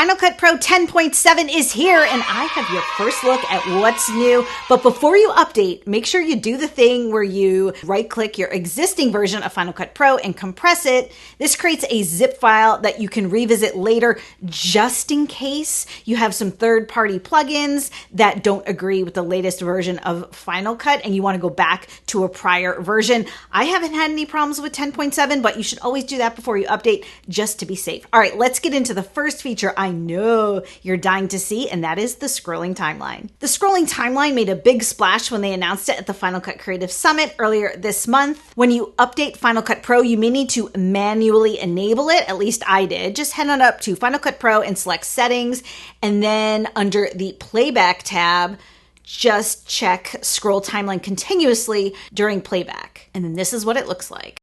Final Cut Pro 10.7 is here, and I have your first look at what's new. But before you update, make sure you do the thing where you right-click your existing version of Final Cut Pro and compress it. This creates a zip file that you can revisit later, just in case you have some third-party plugins that don't agree with the latest version of Final Cut and you want to go back to a prior version. I haven't had any problems with 10.7, but you should always do that before you update, just to be safe. All right, let's get into the first feature I know you're dying to see, and that is the scrolling timeline. The scrolling timeline made a big splash when they announced it at the Final Cut Creative Summit earlier this month. When you update Final Cut Pro, you may need to manually enable it. At least I did. Just head on up to Final Cut Pro and select Settings, and then under the Playback tab, just check Scroll Timeline Continuously during playback. And then this is what it looks like.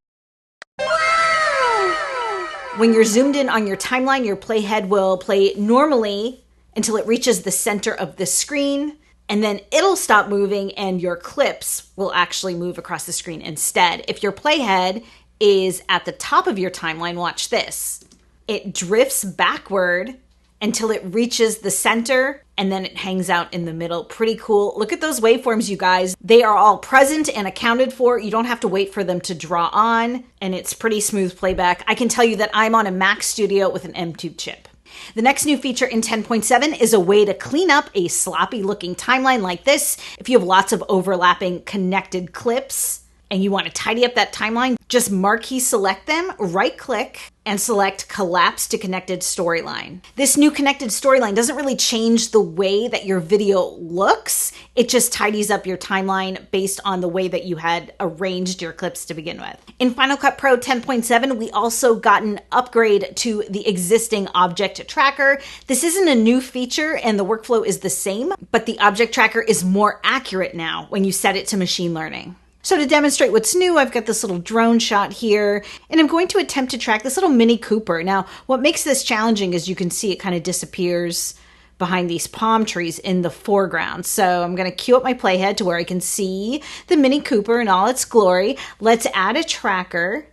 When you're zoomed in on your timeline, your playhead will play normally until it reaches the center of the screen, and then it'll stop moving and your clips will actually move across the screen instead. If your playhead is at the top of your timeline, watch this. It drifts backward until it reaches the center, and then it hangs out in the middle. Pretty cool. Look at those waveforms, you guys. They are all present and accounted for. You don't have to wait for them to draw on, and it's pretty smooth playback. I can tell you that I'm on a Mac Studio with an M2 chip. The next new feature in 10.7 is a way to clean up a sloppy looking timeline like this. If you have lots of overlapping connected clips and you want to tidy up that timeline, just marquee select them, right click, and select Collapse to Connected Storyline. This new connected storyline doesn't really change the way that your video looks. It just tidies up your timeline based on the way that you had arranged your clips to begin with. In Final Cut Pro 10.7, we also got an upgrade to the existing object tracker. This isn't a new feature and the workflow is the same, but the object tracker is more accurate now when you set it to machine learning. So to demonstrate what's new, I've got this little drone shot here, and I'm going to attempt to track this little Mini Cooper. Now, what makes this challenging is you can see it kind of disappears behind these palm trees in the foreground. So I'm going to cue up my playhead to where I can see the Mini Cooper in all its glory. Let's add a tracker.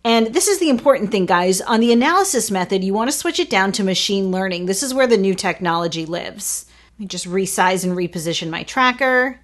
And this is the important thing, guys. On the analysis method, you want to switch it down to machine learning. This is where the new technology lives. Let me just resize and reposition my tracker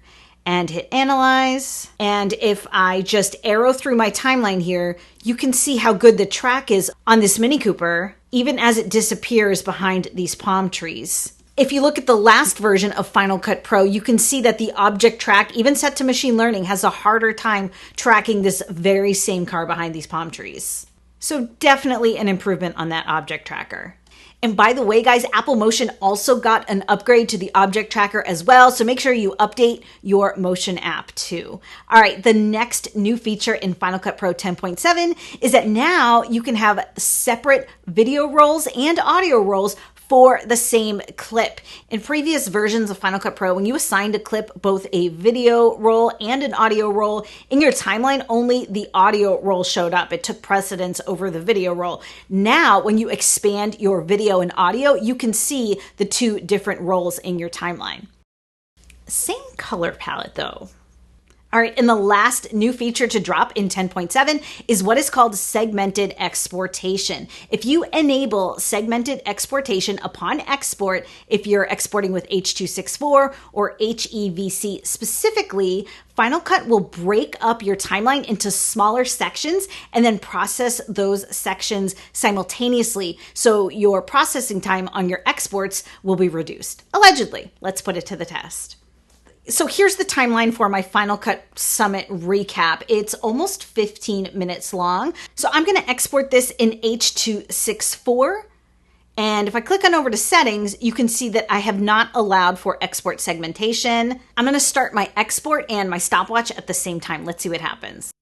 and hit analyze. And if I just arrow through my timeline here, you can see how good the track is on this Mini Cooper, even as it disappears behind these palm trees. If you look at the last version of Final Cut Pro, you can see that the object track, even set to machine learning, has a harder time tracking this very same car behind these palm trees. So definitely an improvement on that object tracker. And by the way, guys, Apple Motion also got an upgrade to the object tracker as well. So make sure you update your Motion app too. All right, the next new feature in Final Cut Pro 10.7 is that now you can have separate video rolls and audio rolls for the same clip. In previous versions of Final Cut Pro, when you assigned a clip both a video roll and an audio roll, in your timeline, only the audio roll showed up. It took precedence over the video roll. Now, when you expand your video and audio, you can see the two different rolls in your timeline. Same color palette though. All right, and the last new feature to drop in 10.7 is what is called segmented exportation. If you enable segmented exportation upon export, if you're exporting with H.264 or HEVC specifically, Final Cut will break up your timeline into smaller sections and then process those sections simultaneously. So your processing time on your exports will be reduced. Allegedly. Let's put it to the test. So here's the timeline for my Final Cut Summit recap. It's almost 15 minutes long. So I'm going to export this in H.264. And if I click on over to settings, you can see that I have not allowed for export segmentation. I'm going to start my export and my stopwatch at the same time. Let's see what happens.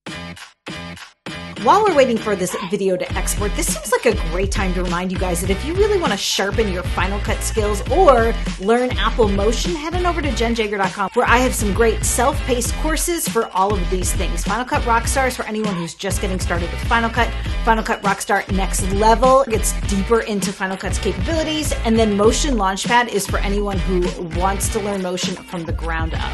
While we're waiting for this video to export, this seems like a great time to remind you guys that if you really want to sharpen your Final Cut skills or learn Apple Motion, head on over to jenjager.com, where I have some great self-paced courses for all of these things. Final Cut Rockstar is for anyone who's just getting started with Final Cut. Final Cut Rockstar Next Level gets deeper into Final Cut's capabilities. And then Motion Launchpad is for anyone who wants to learn Motion from the ground up.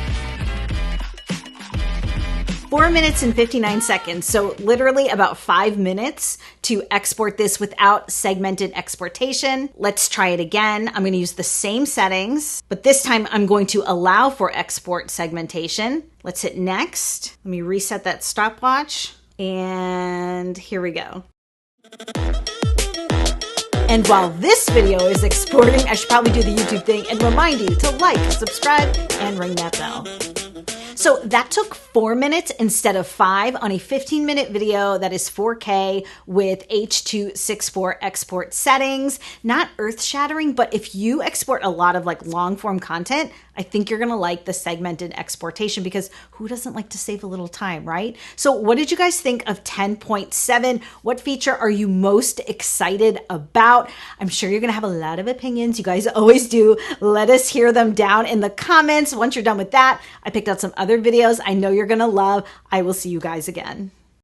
4 minutes and 59 seconds. So literally about 5 minutes to export this without segmented exportation. Let's try it again. I'm going to use the same settings, but this time I'm going to allow for export segmentation. Let's hit next. Let me reset that stopwatch. And here we go. And while this video is exporting, I should probably do the YouTube thing and remind you to like, subscribe, and ring that bell. So that took 4 minutes instead of 5 on a 15-minute video that is 4K with H.264 export settings. Not earth-shattering, but if you export a lot of like long-form content, I think you're gonna like the segmented exportation because who doesn't like to save a little time, right? So what did you guys think of 10.7? What feature are you most excited about? I'm sure you're gonna have a lot of opinions. You guys always do. Let us hear them down in the comments. Once you're done with that, I picked out some other videos I know you're gonna love. I will see you guys again.